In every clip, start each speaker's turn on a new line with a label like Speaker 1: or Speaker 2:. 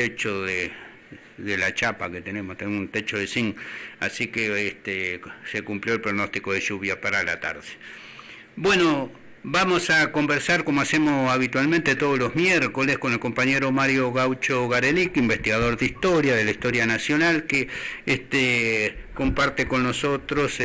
Speaker 1: techo de la chapa que tenemos un techo de zinc, así que se cumplió el pronóstico de lluvia para la tarde. Bueno, vamos a conversar como hacemos habitualmente todos los miércoles con el compañero Mario Gaucho Garelic, investigador de historia, de la historia nacional, que comparte con nosotros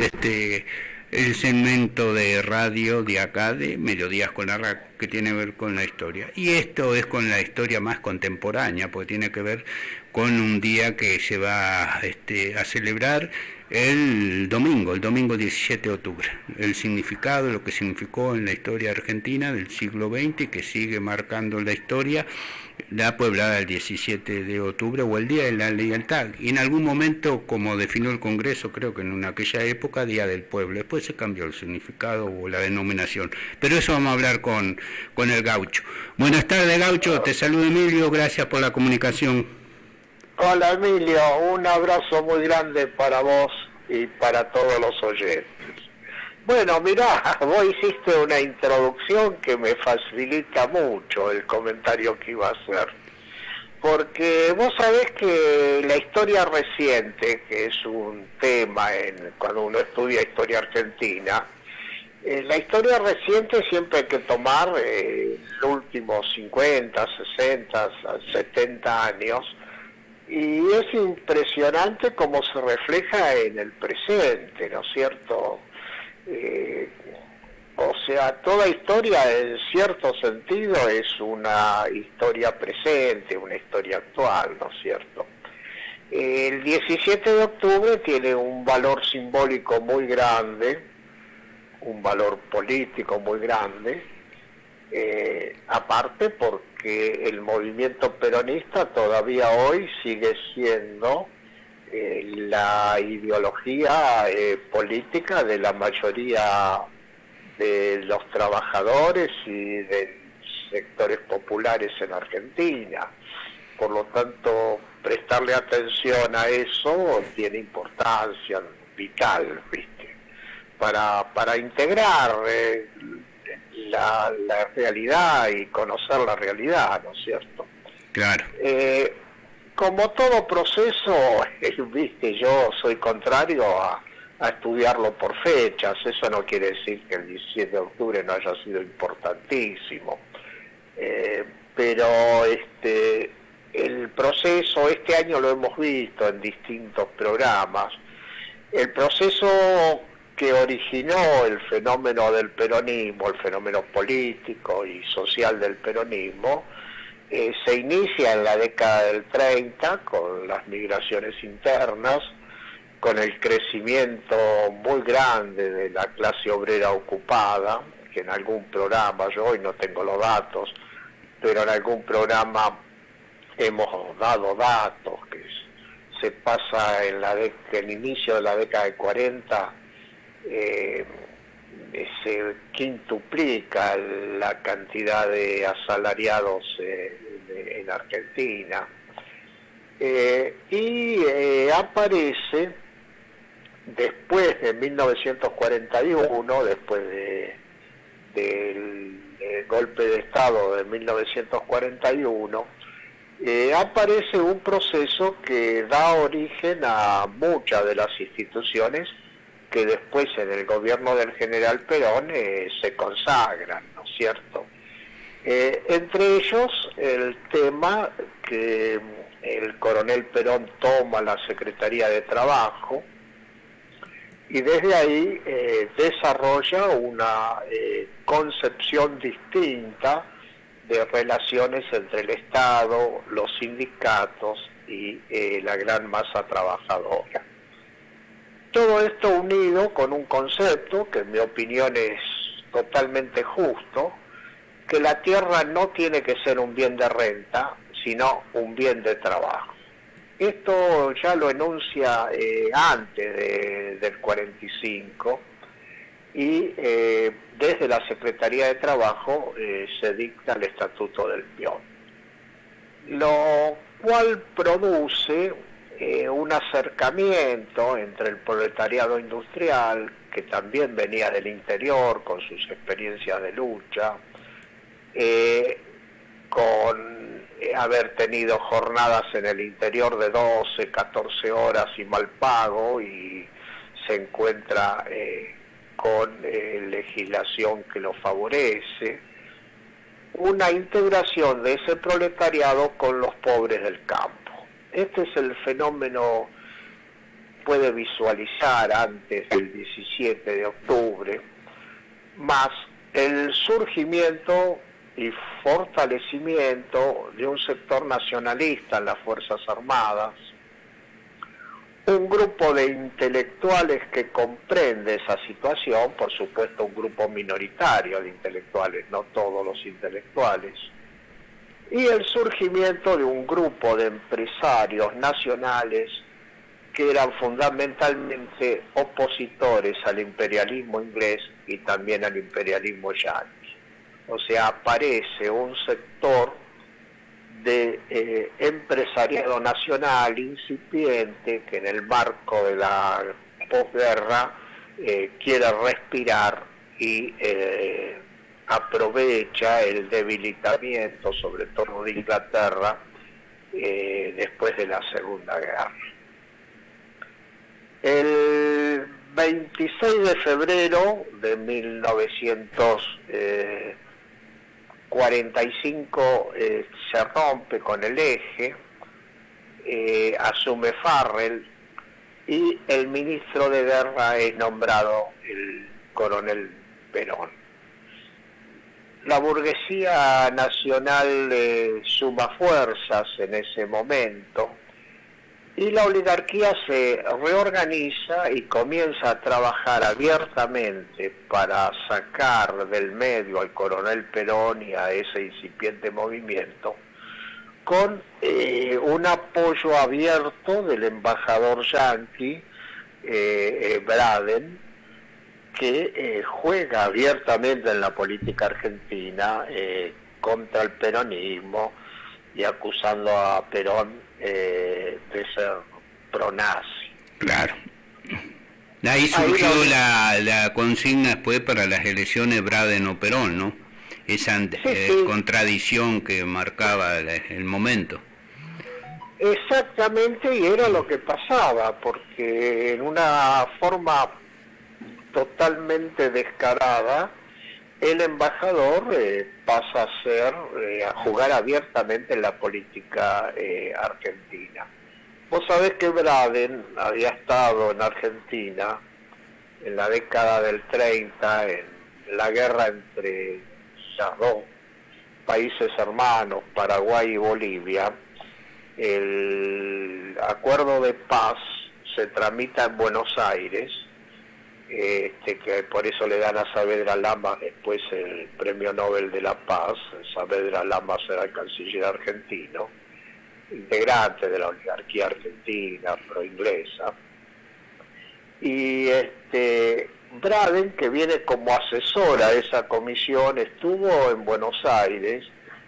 Speaker 1: el segmento de radio de acá de Mediodías con la RAC, que tiene que ver con la historia. Y esto es con la historia más contemporánea, porque tiene que ver con un día que se va a celebrar el domingo 17 de octubre. El significado, lo que significó en la historia argentina del siglo XX y que sigue marcando la historia, la pueblada del 17 de octubre o el Día de la Lealtad. Y en algún momento, como definió el Congreso, creo que en aquella época, Día del Pueblo. Después se cambió el significado o la denominación. Pero eso vamos a hablar con el Gaucho. Buenas tardes, Gaucho. Te saludo, Emilio. Gracias por la comunicación.
Speaker 2: Hola, Emilio. Un abrazo muy grande para vos y para todos los oyentes. Bueno, mirá, vos hiciste una introducción que me facilita mucho el comentario que iba a hacer. Porque vos sabés que la historia reciente, que es un tema cuando uno estudia historia argentina, la historia reciente siempre hay que tomar los últimos 50, 60, 70 años, y es impresionante cómo se refleja en el presente, ¿no es cierto? O sea, toda historia en cierto sentido es una historia presente, una historia actual, ¿no es cierto? El 17 de octubre tiene un valor simbólico muy grande, un valor político muy grande, aparte porque el movimiento peronista todavía hoy sigue siendo la ideología política de la mayoría de los trabajadores y de sectores populares en Argentina. Por lo tanto, prestarle atención a eso tiene importancia vital, ¿viste? Para integrar la realidad y conocer la realidad, ¿no es cierto?
Speaker 1: Claro.
Speaker 2: Como todo proceso, viste, yo soy contrario a estudiarlo por fechas. Eso no quiere decir que el 17 de octubre no haya sido importantísimo, pero el proceso, este año lo hemos visto en distintos programas, el proceso que originó el fenómeno del peronismo, el fenómeno político y social del peronismo, se inicia en la década del 30 con las migraciones internas, con el crecimiento muy grande de la clase obrera ocupada, que en algún programa, yo hoy no tengo los datos, pero en algún programa hemos dado datos, que se pasa en el inicio de la década de 40, se quintuplica la cantidad de asalariados en Argentina, y aparece después de 1941, después del golpe de Estado de 1941, aparece un proceso que da origen a muchas de las instituciones que después en el gobierno del general Perón se consagran, ¿no es cierto? Entre ellos el tema que el coronel Perón toma la Secretaría de Trabajo y desde ahí desarrolla una concepción distinta de relaciones entre el Estado, los sindicatos y la gran masa trabajadora. Todo esto unido con un concepto que en mi opinión es totalmente justo, que la tierra no tiene que ser un bien de renta, sino un bien de trabajo. Esto ya lo enuncia antes del 45 y desde la Secretaría de Trabajo se dicta el Estatuto del Peón, lo cual produce un acercamiento entre el proletariado industrial, que también venía del interior con sus experiencias de lucha, con haber tenido jornadas en el interior de 12, 14 horas y mal pago, y se encuentra con legislación que lo favorece, una integración de ese proletariado con los pobres del campo. Este es el fenómeno, puede visualizar antes del 17 de octubre, más el surgimiento y fortalecimiento de un sector nacionalista en las Fuerzas Armadas, un grupo de intelectuales que comprende esa situación, por supuesto un grupo minoritario de intelectuales, no todos los intelectuales, y el surgimiento de un grupo de empresarios nacionales que eran fundamentalmente opositores al imperialismo inglés y también al imperialismo yanqui. O sea, aparece un sector de empresariado nacional incipiente que en el marco de la posguerra quiere respirar y aprovecha el debilitamiento, sobre todo de Inglaterra, después de la Segunda Guerra. El 26 de febrero de 1945 se rompe con el eje, asume Farrell y el ministro de Guerra es nombrado el coronel Perón. La burguesía nacional suma fuerzas en ese momento y la oligarquía se reorganiza y comienza a trabajar abiertamente para sacar del medio al coronel Perón y a ese incipiente movimiento, con un apoyo abierto del embajador yanqui, Braden, que juega abiertamente en la política argentina contra el peronismo y acusando a Perón de ser pronazi.
Speaker 1: Claro. Ahí surgió la consigna después para las elecciones Braden o Perón, ¿no? Esa contradicción que marcaba el momento.
Speaker 2: Exactamente, y era lo que pasaba, porque en una forma totalmente descarada, el embajador pasa a jugar abiertamente en la política argentina. Vos sabés que Braden había estado en Argentina en la década del 30, en la guerra entre los dos países hermanos, Paraguay y Bolivia. El acuerdo de paz se tramita en Buenos Aires, que por eso le dan a Saavedra Lamas después el Premio Nobel de la Paz. Saavedra Lamas era el canciller argentino, integrante de la oligarquía argentina, pro-inglesa, y Braden, que viene como asesor a esa comisión, estuvo en Buenos Aires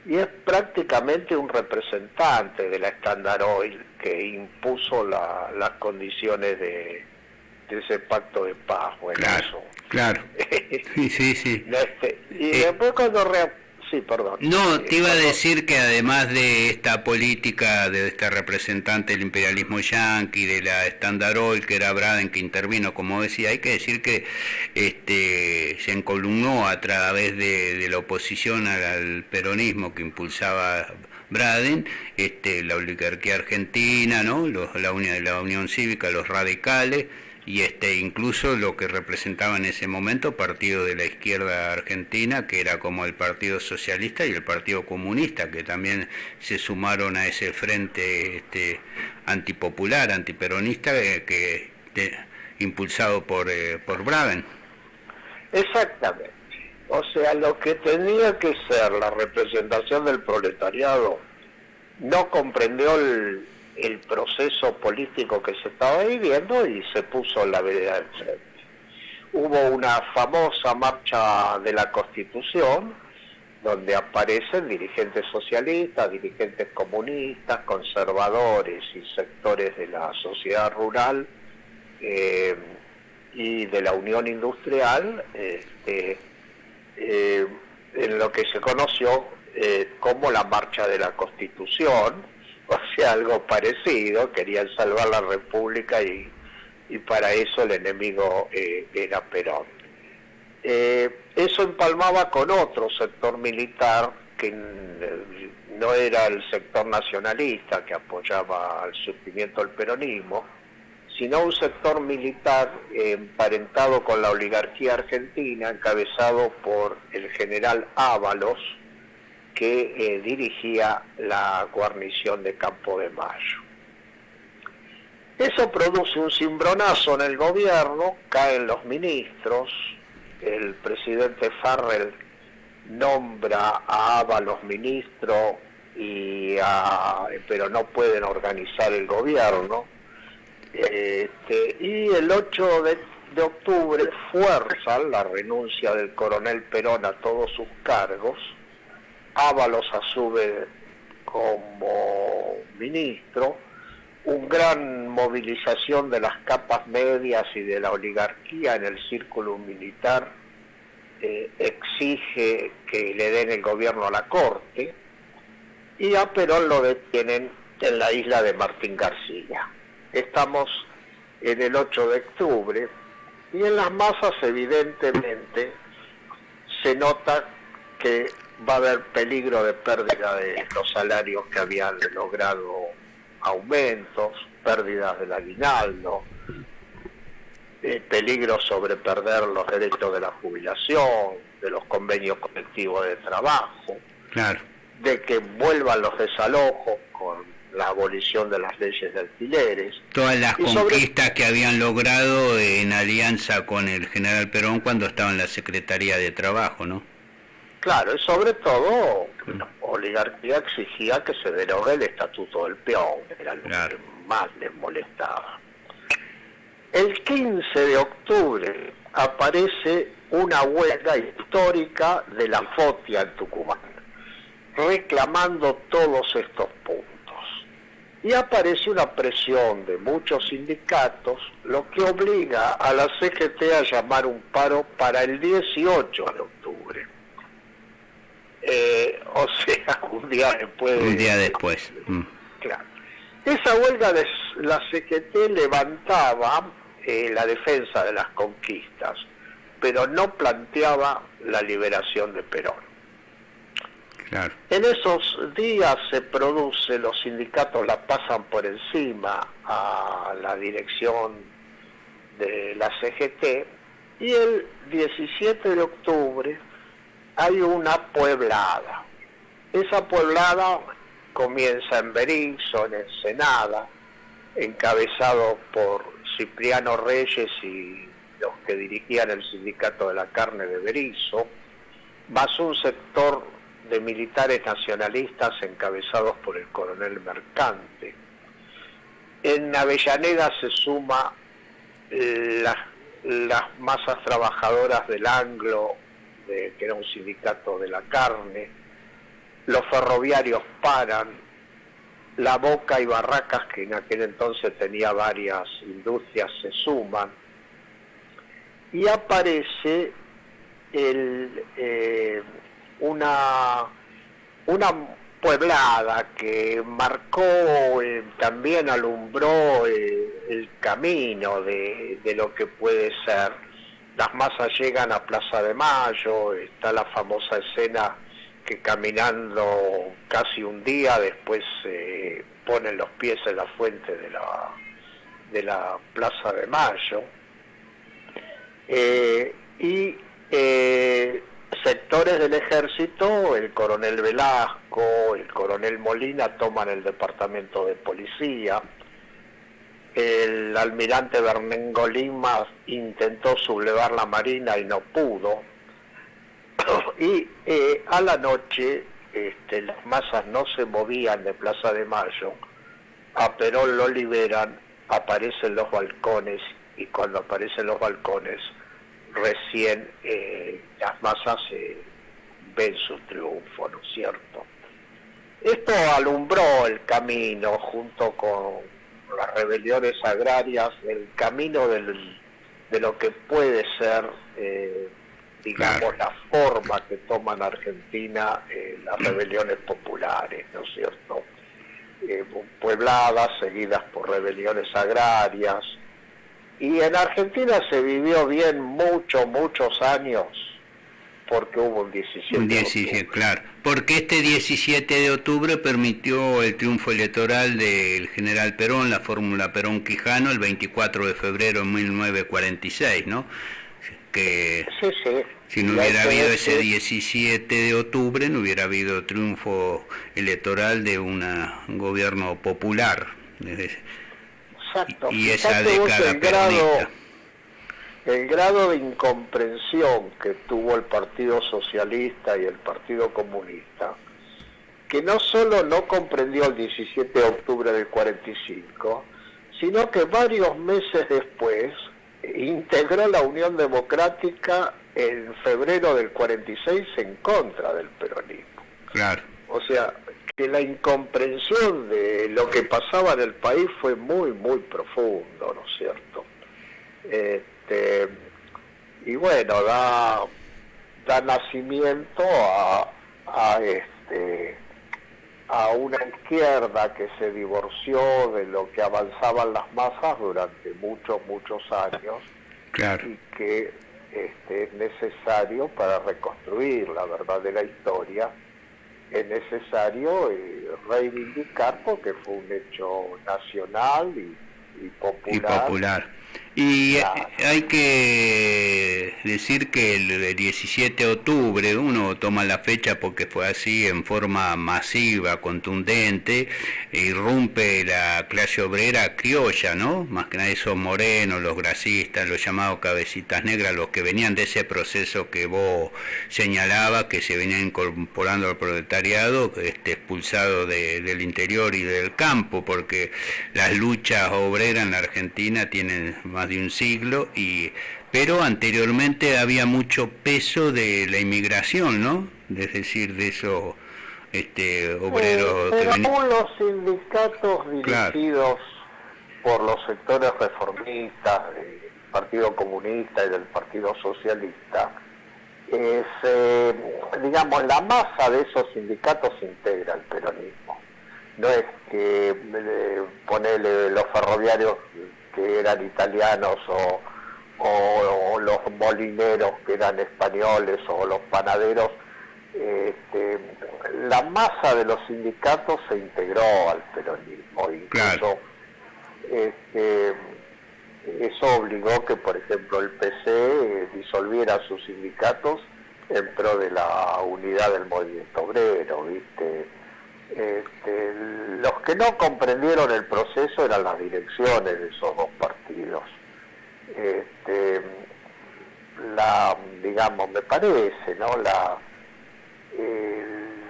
Speaker 2: y es prácticamente un representante de la Standard Oil que impuso las condiciones de ese pacto de paz. Bueno,
Speaker 1: claro,
Speaker 2: eso.
Speaker 1: Claro. Sí.
Speaker 2: Y después cuando... Sí, perdón.
Speaker 1: No, te iba a decir que además de esta política de este representante del imperialismo yanqui, de la Standard Oil, que era Braden, que intervino, como decía, hay que decir que se encolumnó a través de la oposición al peronismo que impulsaba Braden, la oligarquía argentina, ¿no? La Unión Cívica, los radicales, y incluso lo que representaba en ese momento partido de la izquierda argentina, que era como el Partido Socialista y el Partido Comunista, que también se sumaron a ese frente antipopular, antiperonista, impulsado por Braden.
Speaker 2: Exactamente. O sea, lo que tenía que ser la representación del proletariado no comprendió el proceso político que se estaba viviendo y se puso en la vereda del frente. Hubo una famosa marcha de la Constitución donde aparecen dirigentes socialistas, dirigentes comunistas, conservadores y sectores de la sociedad rural y de la Unión Industrial, en lo que se conoció como la marcha de la Constitución, o sea, algo parecido. Querían salvar la República y para eso el enemigo era Perón. Eso empalmaba con otro sector militar que no era el sector nacionalista que apoyaba el surgimiento del peronismo, sino un sector militar emparentado con la oligarquía argentina, encabezado por el general Ábalos, que dirigía la guarnición de Campo de Mayo. Eso produce un cimbronazo en el gobierno, caen los ministros, el presidente Farrell nombra a Ábalos ministro, pero no pueden organizar el gobierno. Y el 8 de octubre fuerzan la renuncia del coronel Perón a todos sus cargos. Ábalos asume como ministro. Una gran movilización de las capas medias y de la oligarquía en el círculo militar exige que le den el gobierno a la corte, y a Perón lo detienen en la isla de Martín García. Estamos en el 8 de octubre y en las masas evidentemente se nota que va a haber peligro de pérdida de los salarios que habían logrado aumentos, pérdidas del aguinaldo, peligro sobre perder los derechos de la jubilación, de los convenios colectivos de trabajo,
Speaker 1: claro,
Speaker 2: de que vuelvan los desalojos con la abolición de las leyes de alquileres.
Speaker 1: Todas las conquistas que habían logrado en alianza con el general Perón cuando estaba en la Secretaría de Trabajo, ¿no?
Speaker 2: Claro, y sobre todo la oligarquía exigía que se derogue el estatuto del peón, era lo que más les molestaba. El 15 de octubre aparece una huelga histórica de la FOTIA en Tucumán, reclamando todos estos puntos. Y aparece una presión de muchos sindicatos, lo que obliga a la CGT a llamar un paro para el 18 de octubre. O sea, un día después.
Speaker 1: Un día después.
Speaker 2: Claro. Esa huelga de la CGT levantaba la defensa de las conquistas, pero no planteaba la liberación de Perón.
Speaker 1: Claro.
Speaker 2: En esos días se produce, los sindicatos la pasan por encima a la dirección de la CGT, y el 17 de octubre hay una pueblada. Esa pueblada comienza en Berisso, en Ensenada, encabezado por Cipriano Reyes y los que dirigían el sindicato de la carne de Berisso, más un sector de militares nacionalistas encabezados por el coronel Mercante. En Avellaneda se suma las masas trabajadoras del Anglo, que era un sindicato de la carne. Los ferroviarios paran, La Boca y Barracas, que en aquel entonces tenía varias industrias, se suman, y aparece una pueblada que marcó, también alumbró el camino de lo que puede ser. Las masas llegan a Plaza de Mayo, está la famosa escena que caminando casi un día después ponen los pies en la fuente de la Plaza de Mayo. Sectores del ejército, el coronel Velasco, el coronel Molina toman el departamento de policía. El almirante Bernengo Lima intentó sublevar la marina y no pudo. Y a la noche las masas no se movían de Plaza de Mayo. A Perón lo liberan, aparecen los balcones, y cuando aparecen los balcones recién las masas ven su triunfo, ¿no es cierto? Esto alumbró el camino, junto con las rebeliones agrarias, el camino de lo que puede ser digamos, la forma que toman Argentina las rebeliones populares, ¿no es cierto? Puebladas, seguidas por rebeliones agrarias. Y en Argentina se vivió bien muchos años, porque hubo un 17 de octubre.
Speaker 1: Claro, porque este 17 de octubre permitió el triunfo electoral del general Perón, la fórmula Perón-Quijano, el 24 de febrero de 1946, ¿no? Que
Speaker 2: sí.
Speaker 1: Si no hubiera habido ese 17 de octubre, no hubiera habido triunfo electoral de un gobierno popular.
Speaker 2: Exacto.
Speaker 1: Y esa década peronista.
Speaker 2: El grado de incomprensión que tuvo el Partido Socialista y el Partido Comunista, que no solo no comprendió el 17 de octubre del 45, sino que varios meses después integró la Unión Democrática en febrero del 46 en contra del peronismo.
Speaker 1: Claro.
Speaker 2: O sea, que la incomprensión de lo que pasaba en el país fue muy profundo, ¿no es cierto? Y bueno, da nacimiento a una izquierda que se divorció de lo que avanzaban las masas durante muchos años.
Speaker 1: Claro.
Speaker 2: Y que es necesario, para reconstruir la verdadera historia, es necesario reivindicar, porque fue un hecho nacional y popular.
Speaker 1: Y hay que decir que el 17 de octubre uno toma la fecha porque fue así, en forma masiva, contundente, irrumpe la clase obrera criolla, ¿no? Más que nada esos morenos, los grasistas, los llamados cabecitas negras, los que venían de ese proceso que vos señalabas, que se venían incorporando al proletariado, expulsado del interior y del campo, porque las luchas obreras en la Argentina tienen más de un siglo, pero anteriormente había mucho peso de la inmigración, ¿no? Es decir, de esos obreros...
Speaker 2: pero aún los sindicatos dirigidos por los sectores reformistas del Partido Comunista y del Partido Socialista, digamos, la masa de esos sindicatos integra el peronismo. No es que ponerle los ferroviarios que eran italianos o los molineros que eran españoles o los panaderos. La masa de los sindicatos se integró al peronismo, incluso eso obligó que, por ejemplo, el PC disolviera sus sindicatos en pro de la unidad del movimiento obrero, ¿viste? Los que no comprendieron el proceso eran las direcciones de esos dos partidos. Digamos, me parece, ¿no?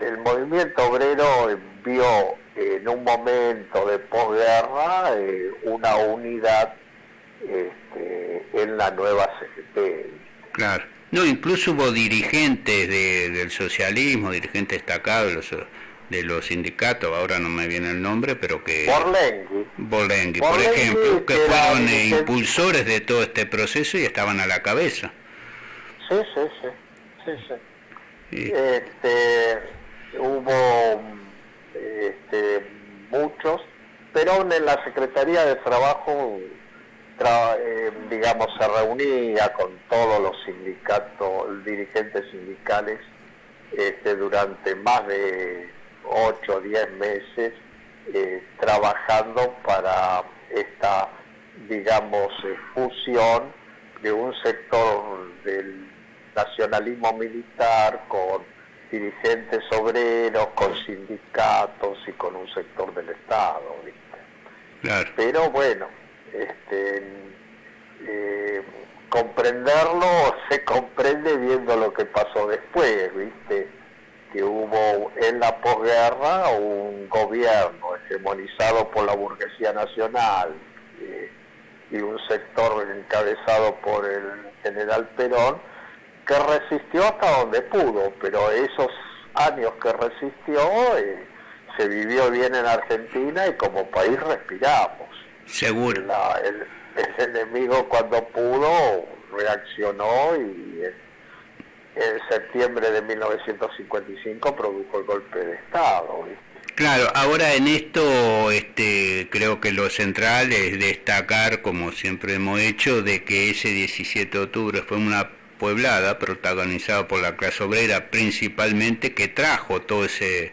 Speaker 2: El movimiento obrero vio en un momento de posguerra una unidad en la nueva CGT.
Speaker 1: Claro. No, incluso hubo dirigentes del socialismo, dirigentes destacados de los sindicatos, ahora no me viene el nombre, pero que... Borlenghi, por ejemplo, que fueron impulsores de todo este proceso y estaban a la cabeza.
Speaker 2: Sí. Hubo muchos, pero aún en la Secretaría de Trabajo, digamos, se reunía con todos los sindicatos, dirigentes sindicales, durante más de 8 o 10 meses, trabajando para esta, digamos, fusión de un sector del nacionalismo militar con dirigentes obreros, con sindicatos y con un sector del Estado, ¿viste?
Speaker 1: Claro.
Speaker 2: Pero bueno, comprenderlo se comprende viendo lo que pasó después, ¿viste? Que hubo en la posguerra un gobierno hegemonizado por la burguesía nacional y un sector encabezado por el general Perón, que resistió hasta donde pudo, pero esos años que resistió se vivió bien en Argentina y como país respiramos.
Speaker 1: Seguro.
Speaker 2: El enemigo, cuando pudo, reaccionó en septiembre de 1955 produjo el golpe de Estado, ¿viste?
Speaker 1: Claro, ahora en esto creo que lo central es destacar, como siempre hemos hecho, de que ese 17 de octubre fue una pueblada protagonizada por la clase obrera principalmente, que trajo todo ese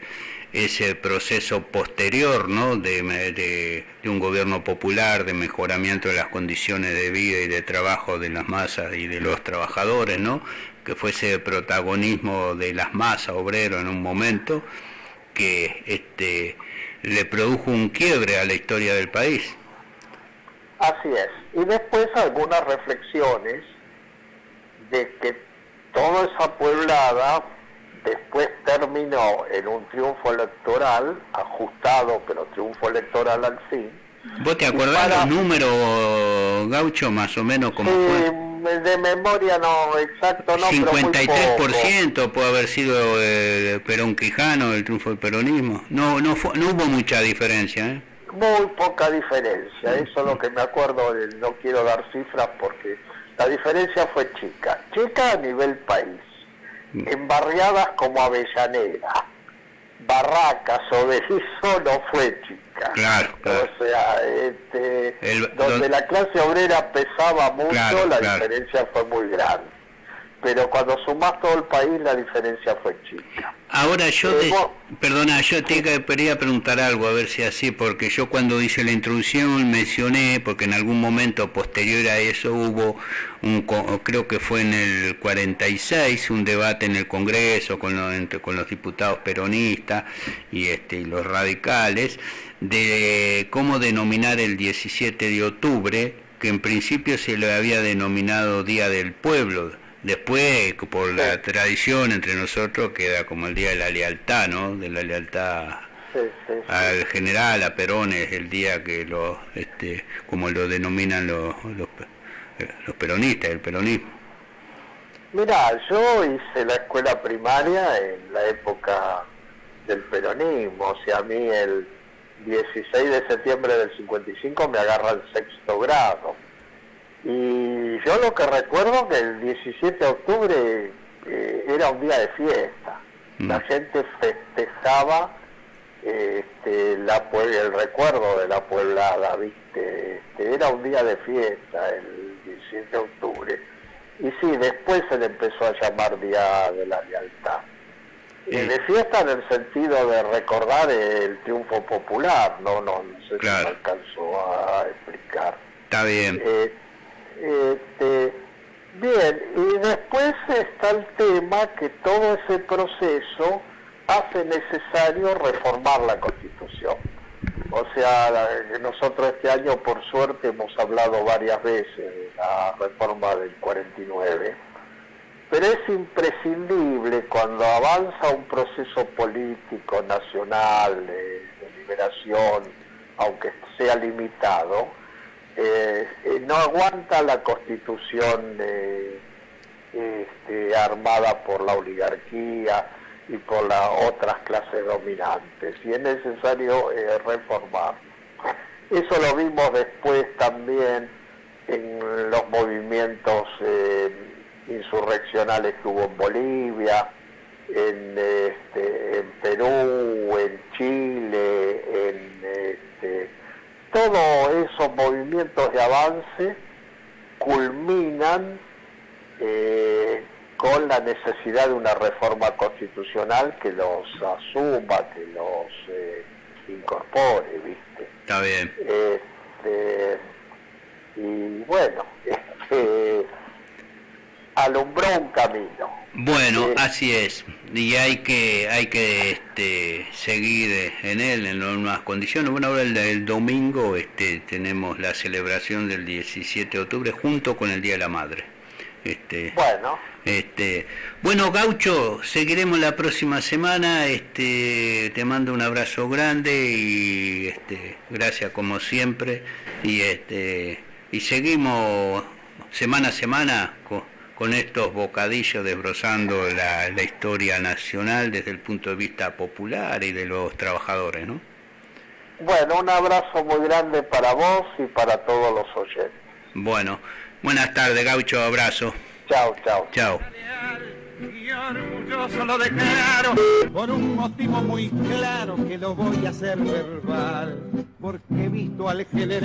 Speaker 1: proceso posterior, ¿no? de un gobierno popular, de mejoramiento de las condiciones de vida y de trabajo de las masas y de los trabajadores, ¿no? Que fue ese protagonismo de las masas obreras en un momento que le produjo un quiebre a la historia del país.
Speaker 2: Así es. Y después algunas reflexiones de que toda esa pueblada después terminó en un triunfo electoral, ajustado, pero triunfo electoral al fin.
Speaker 1: ¿Vos te acordás los números, Gaucho, más o menos cómo fue?
Speaker 2: De memoria no, exacto, no,
Speaker 1: 53% puede haber sido Perón Quijano, el triunfo del peronismo. No hubo mucha diferencia, ¿eh?
Speaker 2: Muy poca diferencia, eso es lo que me acuerdo, no quiero dar cifras porque la diferencia fue chica a nivel país. En barriadas como Avellaneda, Barracas o Berizo no fue chica.
Speaker 1: Claro.
Speaker 2: O sea, donde la clase obrera pesaba mucho, la diferencia fue muy grande. Pero cuando sumás todo el país, la diferencia fue chica.
Speaker 1: Ahora yo te quería preguntar algo, a ver si así, porque yo cuando hice la introducción mencioné, porque en algún momento posterior a eso hubo creo que fue en el 46, un debate en el Congreso con los diputados peronistas y los radicales, de cómo denominar el 17 de octubre, que en principio se le había denominado Día del Pueblo. Después, por la tradición entre nosotros, queda como el Día de la Lealtad, ¿no? De la lealtad al general, a Perón, es el día que como lo denominan los peronistas, el peronismo.
Speaker 2: Mirá, yo hice la escuela primaria en la época del peronismo, o sea, a mí el 16 de septiembre del 55 me agarra el 6º grado. Y yo lo que recuerdo que el 17 de octubre era un día de fiesta. La gente festejaba el recuerdo de la pueblada, ¿viste? Era un día de fiesta el 17 de octubre. Y sí, después se le empezó a llamar Día de la Lealtad. De fiesta en el sentido de recordar el triunfo popular, no sé si me alcanzó a explicar.
Speaker 1: Está bien.
Speaker 2: Bien, y después está el tema que todo ese proceso hace necesario reformar la Constitución. O sea, nosotros este año por suerte hemos hablado varias veces de la reforma del 49, pero es imprescindible cuando avanza un proceso político nacional de liberación, aunque sea limitado, no aguanta la Constitución armada por la oligarquía y por las otras clases dominantes, y es necesario reformar. Eso lo vimos después también en los movimientos insurreccionales que hubo en Bolivia, en Perú, en Chile, todos esos movimientos de avance culminan con la necesidad de una reforma constitucional que los asuma, que los incorpore, ¿viste?
Speaker 1: Está bien.
Speaker 2: Y bueno, alumbró un camino.
Speaker 1: Bueno, así es, y hay que seguir en él en las nuevas condiciones. Bueno, ahora el domingo tenemos la celebración del 17 de octubre junto con el Día de la Madre. Bueno, Gaucho, seguiremos la próxima semana. Te mando un abrazo grande y gracias como siempre, y seguimos semana a semana con estos bocadillos desbrozando la historia nacional desde el punto de vista popular y de los trabajadores, ¿no?
Speaker 2: Bueno, un abrazo muy grande para vos y para todos los oyentes.
Speaker 1: Bueno, buenas tardes, Gaucho, abrazo.
Speaker 2: Chao, chao.
Speaker 1: Chao.
Speaker 3: Y orgulloso lo declaro, por un motivo muy claro que lo voy a hacer verbal, porque he visto al general